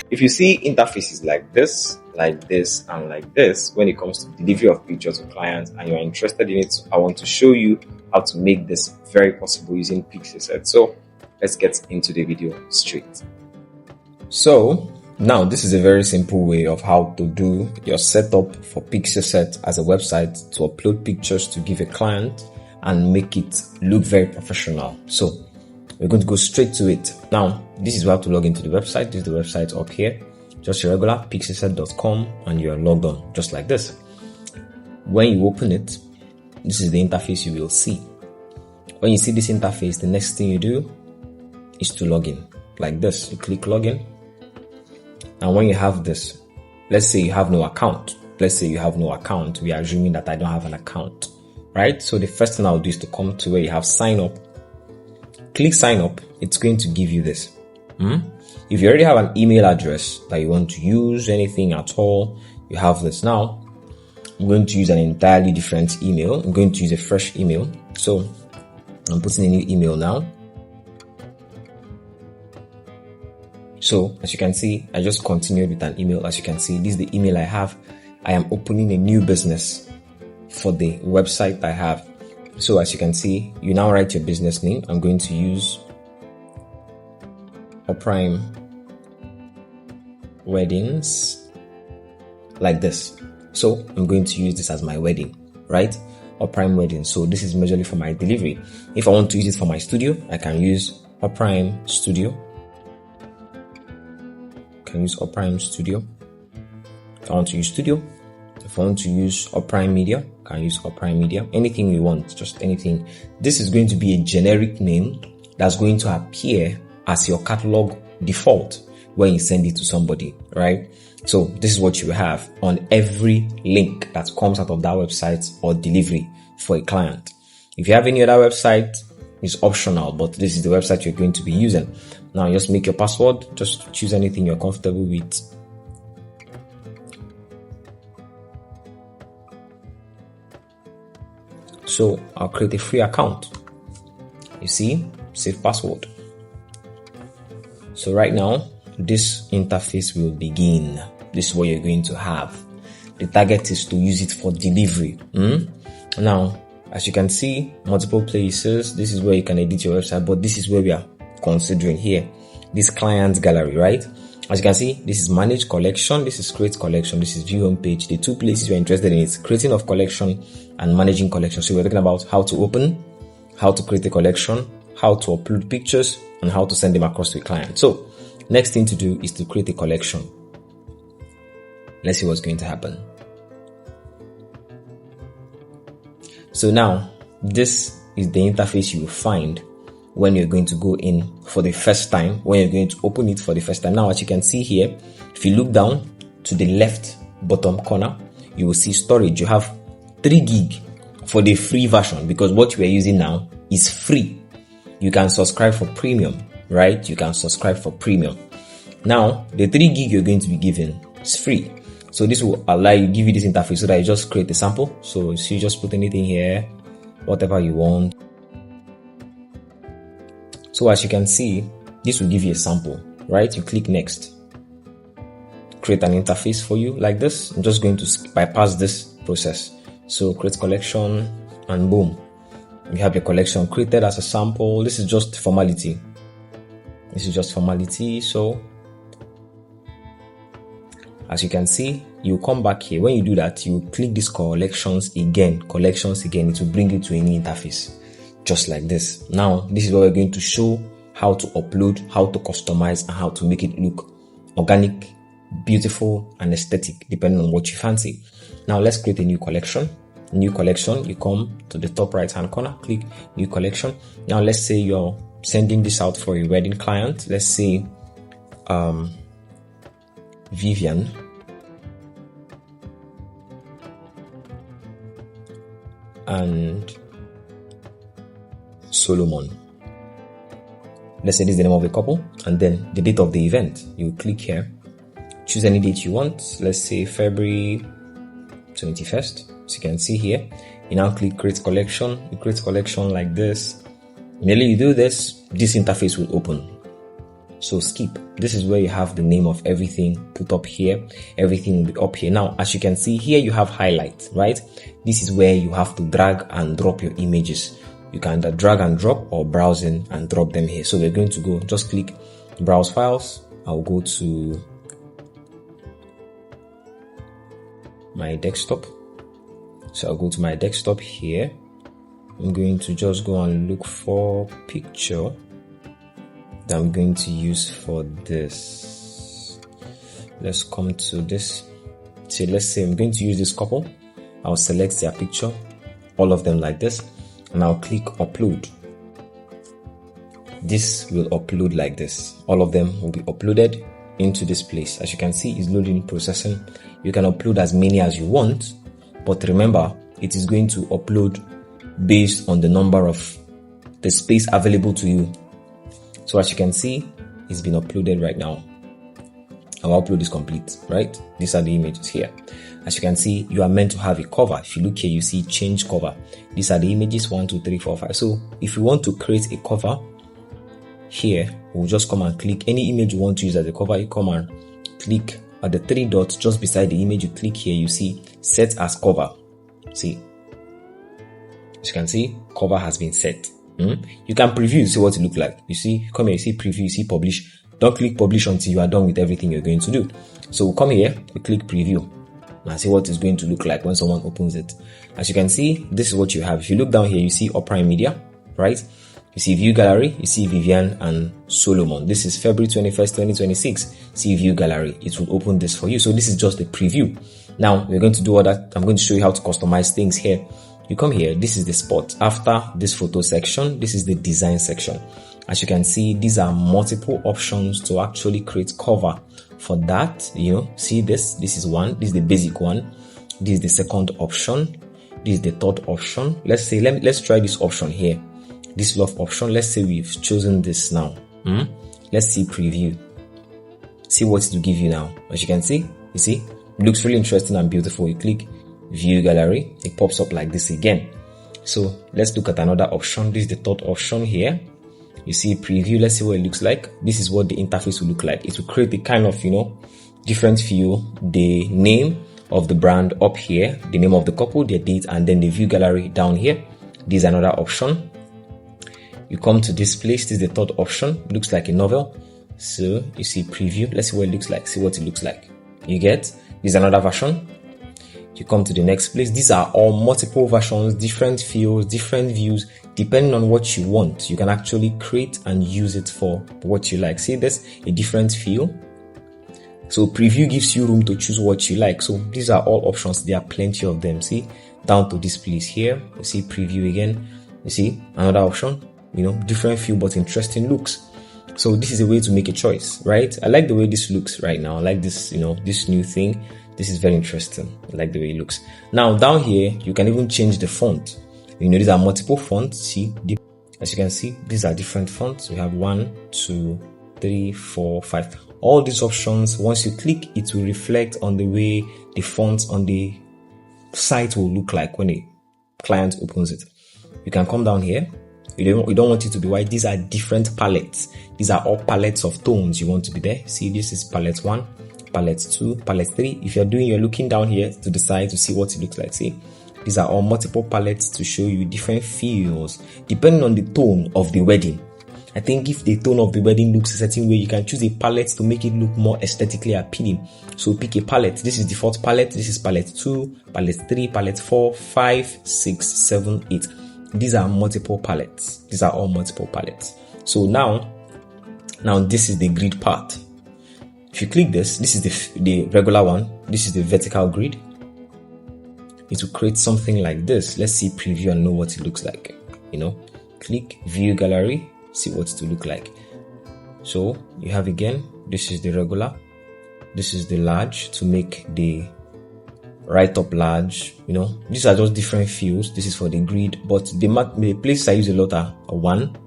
If you see interfaces like this, and like this, when it comes to delivery of pictures to clients and you're interested in it, I want to show you how to make this very possible using Pixieset. So let's get into the video straight. So now this is a very simple way of how to do your setup for Pixieset as a website to upload pictures to give a client and make it look very professional. So we're going to go straight to it. Now, this is how to log into the website. This is the website up here. Just your regular pixieset.com and you're logged on just like this. When you open it, this is the interface you will see. When you see this interface, the next thing you do is to log in like this. You click login. And when you have this, let's say you have no account. Let's say you have no account. We are assuming that I don't have an account, right? So the first thing I'll do is to come to where you have sign up. Click sign up. It's going to give you this. If you already have an email address that you want to use, anything at all, you have this. Now, I'm going to use an entirely different email. I'm going to use a fresh email. So I'm putting a new email now. So as you can see, I just continued with an email. As you can see, this is the email I have. I am opening a new business for the website I have. So as you can see, you now write your business name. I'm going to use Prime Weddings like this. So I'm going to use this as my wedding, right? Prime Weddings. So this is majorly for my delivery. If I want to use it for my studio, I can use Prime Studio. Can use Prime Studio. If I want to use Studio, if I want to use Prime Media, I can use Prime Media. Anything you want, just anything. This is going to be a generic name that's going to appear as your catalog default when you send it to somebody, right? So this is what you have on every link that comes out of that website or delivery for a client. If you have any other website, it's optional, but this is the website you're going to be using. Now just make your password, just choose anything you're comfortable with. So I'll create a free account. You see, save password. So right now, this interface will begin. This is what you're going to have. The target is to use it for delivery. Now, as you can see, multiple places. This is where you can edit your website, but this is where we are considering here. This client gallery, right? As you can see, this is manage collection. This is create collection. This is view home page. The two places we're interested in is creating of collection and managing collection. So we're talking about how to open, how to create a collection, how to upload pictures, and how to send them across to a client. So next thing to do is to create a collection. Let's see what's going to happen. So now this is the interface you will find when you're going to go in for the first time, when you're going to open it for the first time. Now, as you can see here, if you look down to the left bottom corner, you will see storage. You have 3 gig for the free version because what you are using now is free. You can subscribe for premium, right? You can subscribe for premium. Now, the 3 gig you're going to be given is free. So this will allow you, give you this interface so that you just create a sample. So you just put anything here, whatever you want. So as you can see, this will give you a sample, right? You click next. Create an interface for you like this. I'm just going to bypass this process. So create collection and boom. You have your collection created as a sample. This is just formality. This is just formality. So as you can see, you come back here. When you do that, you click this collections again. It will bring you to any interface. Just like this. Now, this is where we're going to show how to upload, how to customize, and how to make it look organic, beautiful, and aesthetic, depending on what you fancy. Now, let's create a new collection. New collection, you come to the top right hand corner, click new collection. Now, let's say you're sending this out for a wedding client. Let's say Vivian. And Solomon. Let's say this is the name of the couple, and then the date of the event. You click here, choose any date you want. Let's say February 21st. As you can see here, you now click create collection. You create collection like this. Immediately you do this, this interface will open. So skip. This is where you have the name of everything put up here. Everything will be up here. Now, as you can see here, you have highlight, right? This is where you have to drag and drop your images. You can either drag and drop or browse in and drop them here. So we're going to go, just click browse files. I'll go to my desktop. So I'll go to my desktop here. I'm going to just go and look for picture that I'm going to use for this. Let's come to this. So let's say I'm going to use this couple. I'll select their picture, all of them like this, and I'll click upload. This will upload like this. All of them will be uploaded into this place. As you can see, it's loading, processing. You can upload as many as you want, but remember, it is going to upload based on the number of the space available to you. So as you can see, it's been uploaded right now. Our upload is complete, right? These are the images here. As you can see, you are meant to have a cover. If you look here, you see change cover. These are the images 1, 2, 3, 4, 5. So if you want to create a cover here, we'll just come and click any image you want to use as a cover. You come and click at the 3 dots just beside the image. You click here, you see set as cover. See, as you can see, cover has been set. You can preview to see what it looks like. You see, come here, you see preview, you see publish. Don't click publish until you are done with everything you're going to do. So we'll come here, we click preview and see what it's going to look like when someone opens it. As you can see, this is what you have. If you look down here, you see Opera Media, right? You see view gallery, you see Vivian and Solomon. This is February 21st, 2026. See view gallery. It will open this for you. So this is just a preview. Now we're going to do all that. I'm going to show you how to customize things here. You come here, this is the spot. After this photo section, this is the design section. As you can see, these are multiple options to actually create cover. For that, see this is one, this is the basic one. This is the second option. This is the third option. Let's say, let's try this option here. This love option. Let's say we've chosen this now. Let's see preview. See what it will give you now. As you can see, it looks really interesting and beautiful. You click view gallery, it pops up like this again. So let's look at another option. This is the third option here. You see preview. Let's see what it looks like. This is what the interface will look like. It will create a kind of, different feel. The name of the brand up here, the name of the couple, their date, and then the view gallery down here. This is another option. You come to this place. This is the third option. It looks like a novel. So you see preview. Let's see what it looks like. See what it looks like. You get? This is another version. You come to the next place. These are all multiple versions, different feels, different views, depending on what you want. You can actually create and use it for what you like. See this, a different feel. So preview gives you room to choose what you like. So these are all options. There are plenty of them. See, down to this place here. You see preview again. You see another option, different feel, but interesting looks. So this is a way to make a choice, right? I like the way this looks right now. I like this, this new thing. This is very interesting. I like the way it looks. Now down here, you can even change the font. These are multiple fonts. See, as you can see, these are different fonts. We have 1, 2, 3, 4, 5. All these options, once you click, it will reflect on the way the fonts on the site will look like when a client opens it. You can come down here. You don't want it to be white. These are different palettes. These are all palettes of tones you want to be there. See, this is palette 1. Palette 2, palette 3. If you're looking down here to the side to see what it looks like. See, these are all multiple palettes to show you different feels depending on the tone of the wedding. I think if the tone of the wedding looks a certain way, you can choose a palette to make it look more aesthetically appealing. So pick a palette. This is the fourth palette. This is palette 2, palette 3, palette 4, 5, 6, 7, 8. These are multiple palettes. These are all multiple palettes. So now this is the grid part. If you click this is the regular one. This is the vertical grid. It will create something like this. Let's see preview and know what it looks like. Click view gallery, see what it will look like. So you have again, this is the regular. This is the large to make the right up large. These are just different fields. This is for the grid, but the places I use a lot are 1,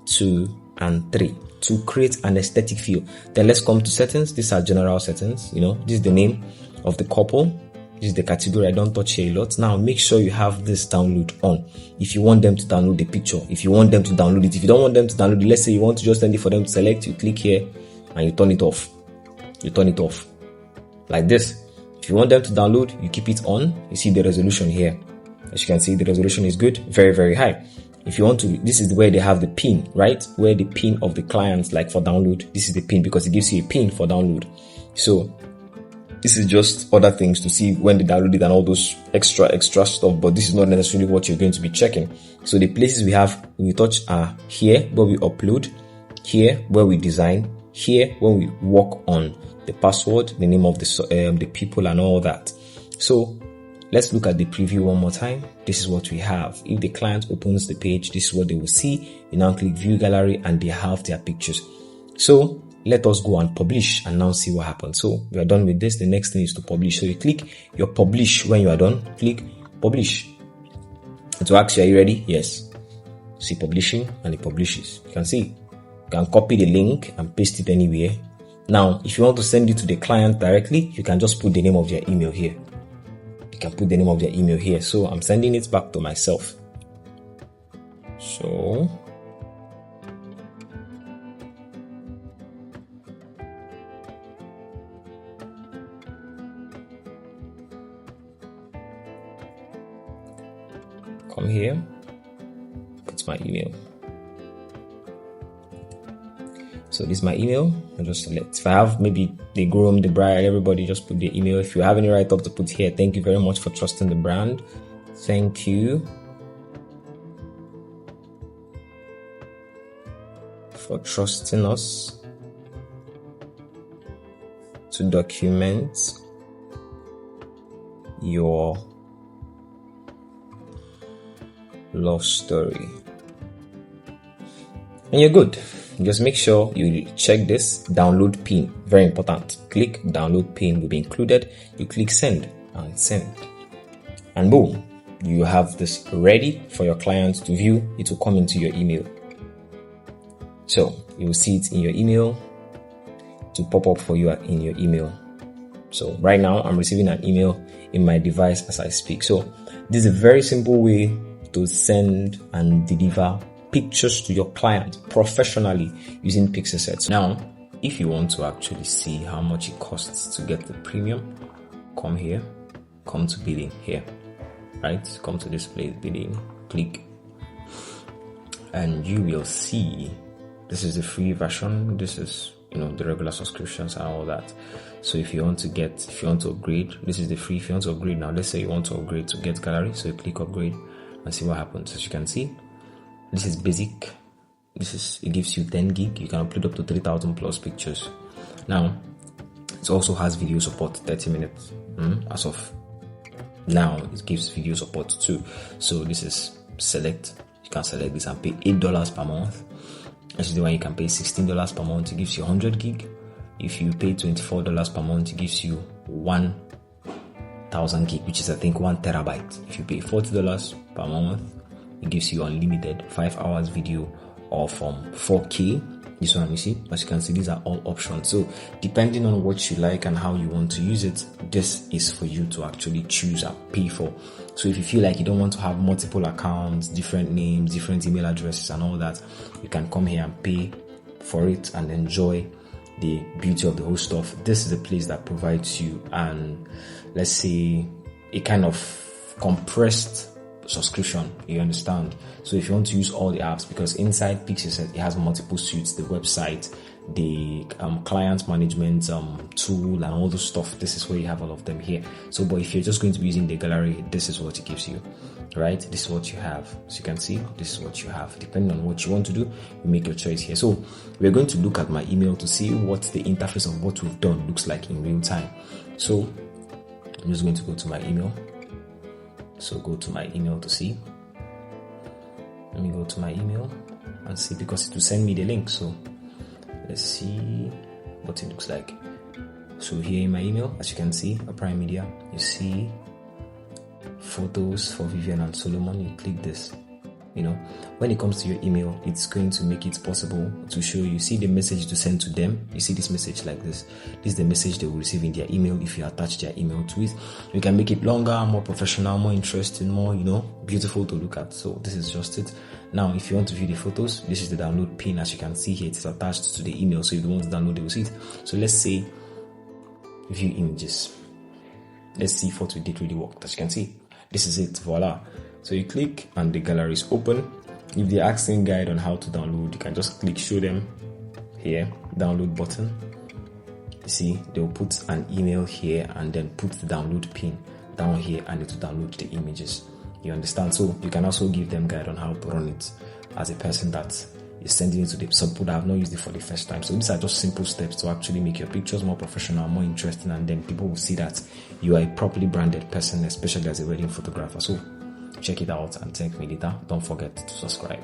2, and 3. To create an aesthetic feel. Then let's come to settings. These are general settings. This is the name of the couple. This is the category I don't touch here a lot. Now make sure you have this download on. If you want them to download the picture, if you want them to download it, if you don't want them to download it, let's say you want to just send it for them to select, you click here and you turn it off. You turn it off like this. If you want them to download, you keep it on. You see the resolution here. As you can see, the resolution is good, very, very high. If you want to, this is where they have the pin, right? Where the pin of the clients, like for download, this is the pin because it gives you a pin for download. So this is just other things to see when they download it and all those extra stuff, but this is not necessarily what you're going to be checking. So the places we have, we touch are here where we upload, here where we design, here when we work on the password, the name of the people and all that. So let's look at the preview one more time. This is what we have. If the client opens the page, this is what they will see. You now click view gallery and they have their pictures. So let us go and publish and now see what happens. So we are done with this. The next thing is to publish. So you click your publish. When you are done, click publish. It will ask you, are you ready? Yes. See publishing and it publishes. You can see. You can copy the link and paste it anywhere. Now, if you want to send it to the client directly, you can just put the name of their email here. You can put the name of their email here. So I'm sending it back to myself. So come here, put my email. So this is my email. I just select. If I have maybe the groom, the bride, everybody just put their email. If you have any write-up to put here, thank you very much for trusting the brand. Thank you for trusting us to document your love story. And you're good. Just make sure you check this download pin. Very important. Click download pin will be included. You click send and send. And boom, you have this ready for your clients to view. It will come into your email. So you will see it in your email to pop up for you in your email. So right now I'm receiving an email in my device as I speak. So this is a very simple way to send and deliver pictures to your client professionally using Pixieset. Now, if you want to actually see how much it costs to get the premium, come here, come to bidding here, right? Come to this place, bidding, click, and you will see this is the free version. This is, the regular subscriptions and all that. So if you want to upgrade, this is the free. If you want to upgrade now, let's say you want to upgrade to get gallery. So you click upgrade and see what happens. As you can see, this is basic. It gives you 10 gig. You can upload up to 3,000 plus pictures. Now, it also has video support, 30 minutes. As of now, it gives video support too. So this is select. You can select this and pay $8 per month. This is the one you can pay $16 per month. It gives you 100 gig. If you pay $24 per month, it gives you 1,000 gig, which is I think 1 terabyte. If you pay $40 per month, it gives you unlimited 5 hours video or from 4K. This one you see, as you can see, these are all options. So depending on what you like and how you want to use it, this is for you to actually choose and pay for. So if you feel like you don't want to have multiple accounts, different names, different email addresses and all that, you can come here and pay for it and enjoy the beauty of the whole stuff. This is a place that provides you and let's say a kind of compressed subscription, you understand? So if you want to use all the apps, because inside Pixieset it has multiple suites, the website, the client management tool and all those stuff, this is where you have all of them here. So but if you're just going to be using the gallery, this is what it gives you, right? This is what you have. So you can see this is what you have. Depending on what you want to do, you make your choice here. So we're going to look at my email to see what the interface of what we've done looks like in real time. So I'm just going to go to my email. So go to my email to see. Let me go to my email and see, because it will send me the link. So let's see what it looks like. So here in my email, as you can see, a Prime Media, you see photos for Vivian and Solomon. You click this. When it comes to your email, it's going to make it possible to show you. See the message to send to them. You see this message like this. This is the message they will receive in their email if you attach their email to it. You can make it longer, more professional, more interesting, more, beautiful to look at. So this is just it. Now, if you want to view the photos, this is the download pin. As you can see here, it is attached to the email. So if you want to download, they will see it. So let's say view images. Let's see if what we did really worked. As you can see, this is it. Voila. So you click and the gallery is open. If they're asking guide on how to download, you can just click show them here, download button. You see, they'll put an email here and then put the download pin down here and it will download the images. You understand? So you can also give them guide on how to run it as a person that is sending it to some people that have not used it for the first time. So these are just simple steps to actually make your pictures more professional, more interesting, and then people will see that you are a properly branded person, especially as a wedding photographer. So check it out and thank me later. Don't forget to subscribe.